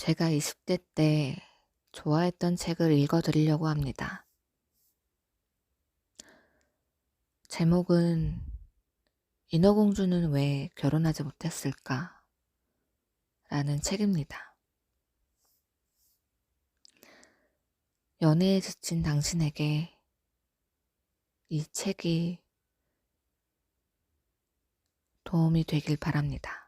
제가 20대 때 좋아했던 책을 읽어드리려고 합니다. 제목은 인어공주는 왜 결혼하지 못했을까? 라는 책입니다. 연애에 지친 당신에게 이 책이 도움이 되길 바랍니다.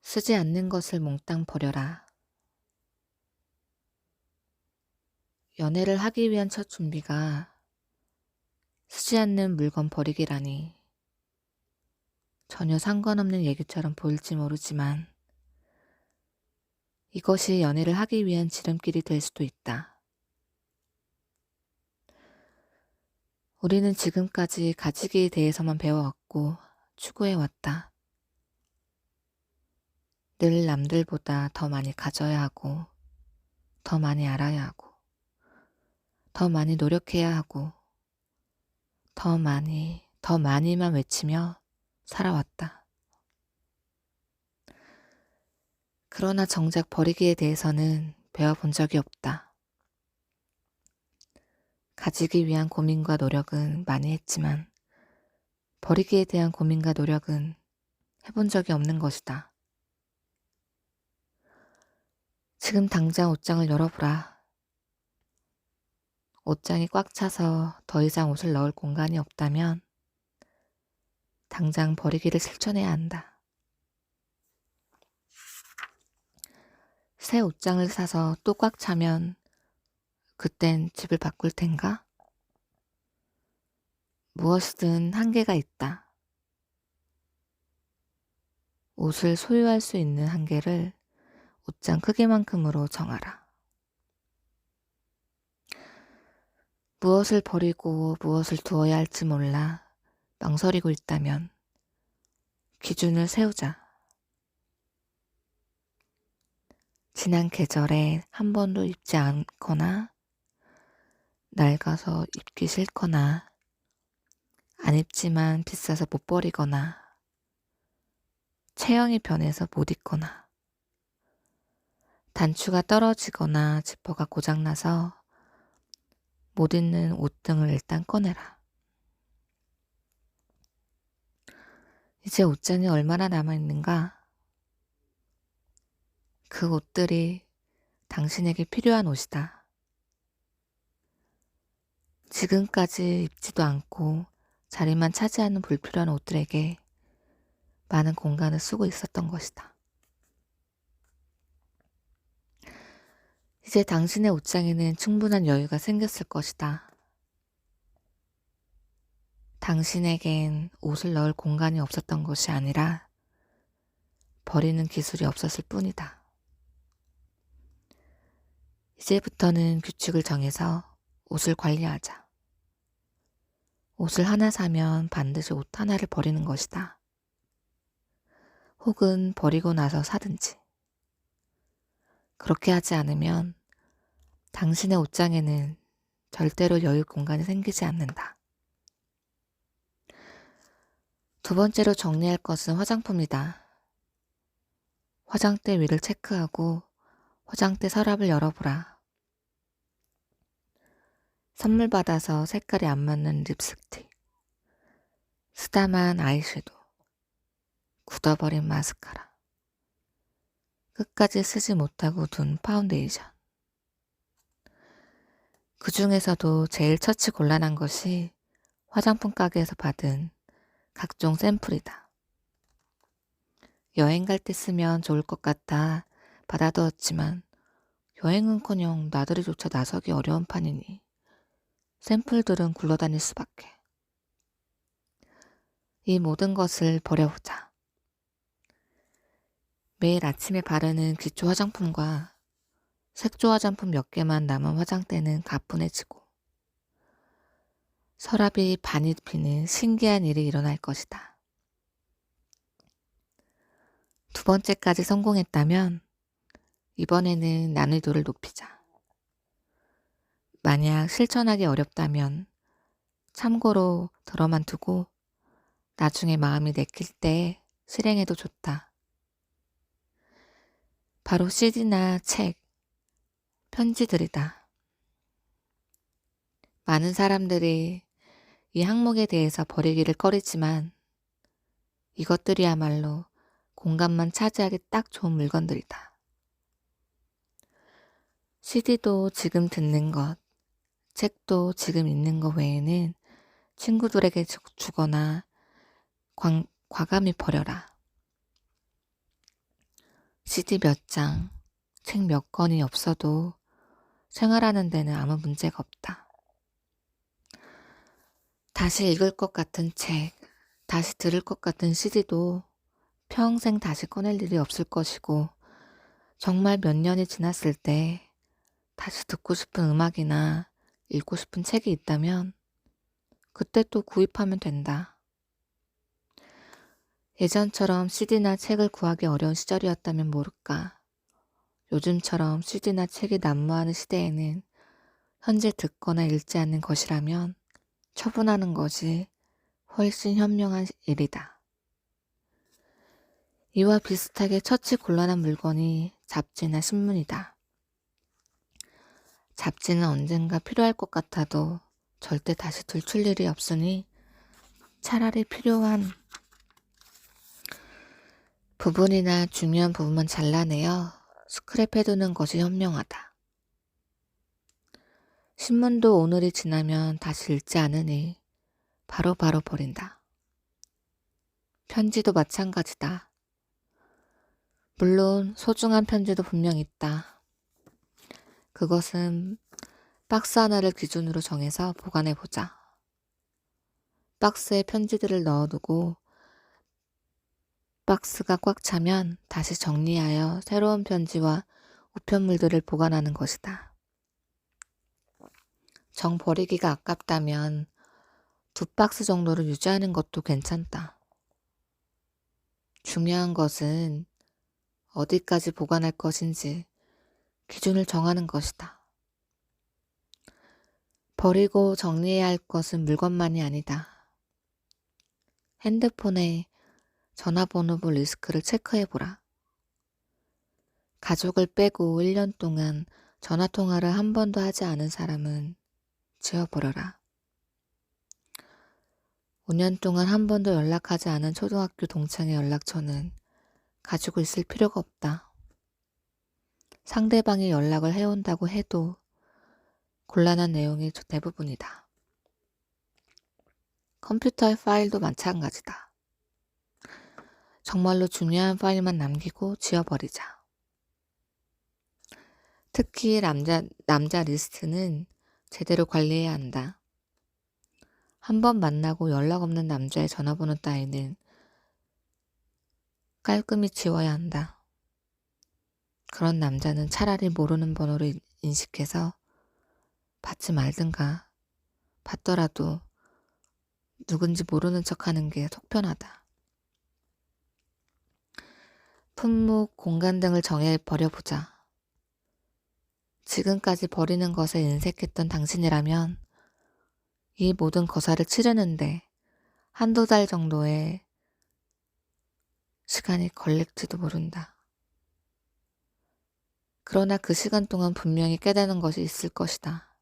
쓰지 않는 것을 몽땅 버려라. 연애를 하기 위한 첫 준비가 쓰지 않는 물건 버리기라니 전혀 상관없는 얘기처럼 보일지 모르지만 이것이 연애를 하기 위한 지름길이 될 수도 있다. 우리는 지금까지 가지기에 대해서만 배워왔고 추구해왔다. 늘 남들보다 더 많이 가져야 하고, 더 많이 알아야 하고, 더 많이 노력해야 하고, 더 많이만 외치며 살아왔다. 그러나 정작 버리기에 대해서는 배워본 적이 없다. 가지기 위한 고민과 노력은 많이 했지만 버리기에 대한 고민과 노력은 해본 적이 없는 것이다. 지금 당장 옷장을 열어보라. 옷장이 꽉 차서 더 이상 옷을 넣을 공간이 없다면 당장 버리기를 실천해야 한다. 새 옷장을 사서 또 꽉 차면 그땐 집을 바꿀 텐가? 무엇이든 한계가 있다. 옷을 소유할 수 있는 한계를 옷장 크기만큼으로 정하라. 무엇을 버리고 무엇을 두어야 할지 몰라 망설이고 있다면 기준을 세우자. 지난 계절에 한 번도 입지 않거나 낡아서 입기 싫거나 안 입지만 비싸서 못 버리거나 체형이 변해서 못 입거나 단추가 떨어지거나 지퍼가 고장나서 못 입는 옷 등을 일단 꺼내라. 이제 옷장이 얼마나 남아있는가? 그 옷들이 당신에게 필요한 옷이다. 지금까지 입지도 않고 자리만 차지하는 불필요한 옷들에게 많은 공간을 쓰고 있었던 것이다. 이제 당신의 옷장에는 충분한 여유가 생겼을 것이다. 당신에겐 옷을 넣을 공간이 없었던 것이 아니라 버리는 기술이 없었을 뿐이다. 이제부터는 규칙을 정해서 옷을 관리하자. 옷을 하나 사면 반드시 옷 하나를 버리는 것이다. 혹은 버리고 나서 사든지. 그렇게 하지 않으면 당신의 옷장에는 절대로 여유 공간이 생기지 않는다. 두 번째로 정리할 것은 화장품이다. 화장대 위를 체크하고 화장대 서랍을 열어보라. 선물 받아서 색깔이 안 맞는 립스틱, 쓰다만 아이섀도우, 굳어버린 마스카라, 끝까지 쓰지 못하고 둔 파운데이션. 그 중에서도 제일 처치 곤란한 것이 화장품 가게에서 받은 각종 샘플이다. 여행 갈 때 쓰면 좋을 것 같아 받아두었지만 여행은커녕 나들이조차 나서기 어려운 판이니 샘플들은 굴러다닐 수밖에. 이 모든 것을 버려보자. 매일 아침에 바르는 기초 화장품과 색조 화장품 몇 개만 남은 화장대는 가뿐해지고 서랍이 반이 비는 신기한 일이 일어날 것이다. 두 번째까지 성공했다면 이번에는 난이도를 높이자. 만약 실천하기 어렵다면 참고로 들어만 두고 나중에 마음이 내킬 때 실행해도 좋다. 바로 CD나 책, 편지들이다. 많은 사람들이 이 항목에 대해서 버리기를 꺼리지만 이것들이야말로 공간만 차지하기 딱 좋은 물건들이다. CD도 지금 듣는 것, 책도 지금 읽는 것 외에는 친구들에게 주거나 과감히 버려라. CD 몇 장, 책 몇 권이 없어도 생활하는 데는 아무 문제가 없다. 다시 읽을 것 같은 책, 다시 들을 것 같은 CD도 평생 다시 꺼낼 일이 없을 것이고 정말 몇 년이 지났을 때 다시 듣고 싶은 음악이나 읽고 싶은 책이 있다면 그때 또 구입하면 된다. 예전처럼 CD나 책을 구하기 어려운 시절이었다면 모를까. 요즘처럼 CD나 책이 난무하는 시대에는 현재 듣거나 읽지 않는 것이라면 처분하는 것이 훨씬 현명한 일이다. 이와 비슷하게 처치 곤란한 물건이 잡지나 신문이다. 잡지는 언젠가 필요할 것 같아도 절대 다시 들출 일이 없으니 차라리 필요한 부분이나 중요한 부분만 잘라내어 스크랩해두는 것이 현명하다. 신문도 오늘이 지나면 다시 읽지 않으니 바로바로 버린다. 편지도 마찬가지다. 물론 소중한 편지도 분명 있다. 그것은 박스 하나를 기준으로 정해서 보관해보자. 박스에 편지들을 넣어두고 박스가 꽉 차면 다시 정리하여 새로운 편지와 우편물들을 보관하는 것이다. 정 버리기가 아깝다면 2박스 정도를 유지하는 것도 괜찮다. 중요한 것은 어디까지 보관할 것인지 기준을 정하는 것이다. 버리고 정리해야 할 것은 물건만이 아니다. 핸드폰에 전화번호부 리스크를 체크해보라. 가족을 빼고 1년 동안 전화통화를 한 번도 하지 않은 사람은 지워버려라. 5년 동안 한 번도 연락하지 않은 초등학교 동창의 연락처는 가지고 있을 필요가 없다. 상대방이 연락을 해온다고 해도 곤란한 내용이 대부분이다. 컴퓨터의 파일도 마찬가지다. 정말로 중요한 파일만 남기고 지워버리자. 특히 남자 리스트는 제대로 관리해야 한다. 한 번 만나고 연락 없는 남자의 전화번호 따위는 깔끔히 지워야 한다. 그런 남자는 차라리 모르는 번호를 인식해서 받지 말든가, 받더라도 누군지 모르는 척하는 게 속편하다. 품목, 공간 등을 정해 버려보자. 지금까지 버리는 것에 인색했던 당신이라면 이 모든 거사를 치르는데 1~2달 정도의 시간이 걸릴지도 모른다. 그러나 그 시간 동안 분명히 깨닫는 것이 있을 것이다.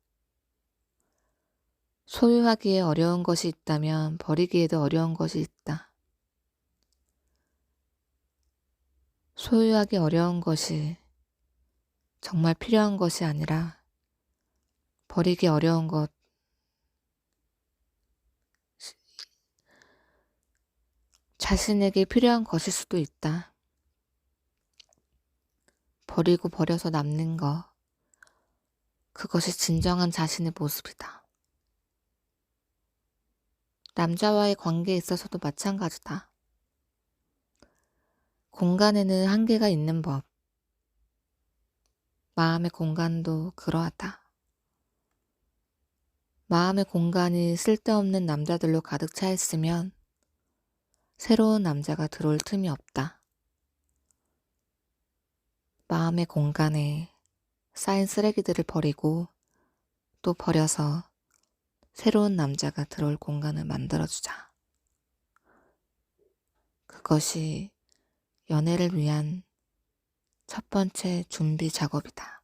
소유하기에 어려운 것이 있다면 버리기에도 어려운 것이 있다. 소유하기 어려운 것이 정말 필요한 것이 아니라 버리기 어려운 것, 자신에게 필요한 것일 수도 있다. 버리고 버려서 남는 것, 그것이 진정한 자신의 모습이다. 남자와의 관계에 있어서도 마찬가지다. 공간에는 한계가 있는 법. 마음의 공간도 그러하다. 마음의 공간이 쓸데없는 남자들로 가득 차 있으면 새로운 남자가 들어올 틈이 없다. 마음의 공간에 쌓인 쓰레기들을 버리고 또 버려서 새로운 남자가 들어올 공간을 만들어주자. 그것이 연애를 위한 첫 번째 준비 작업이다.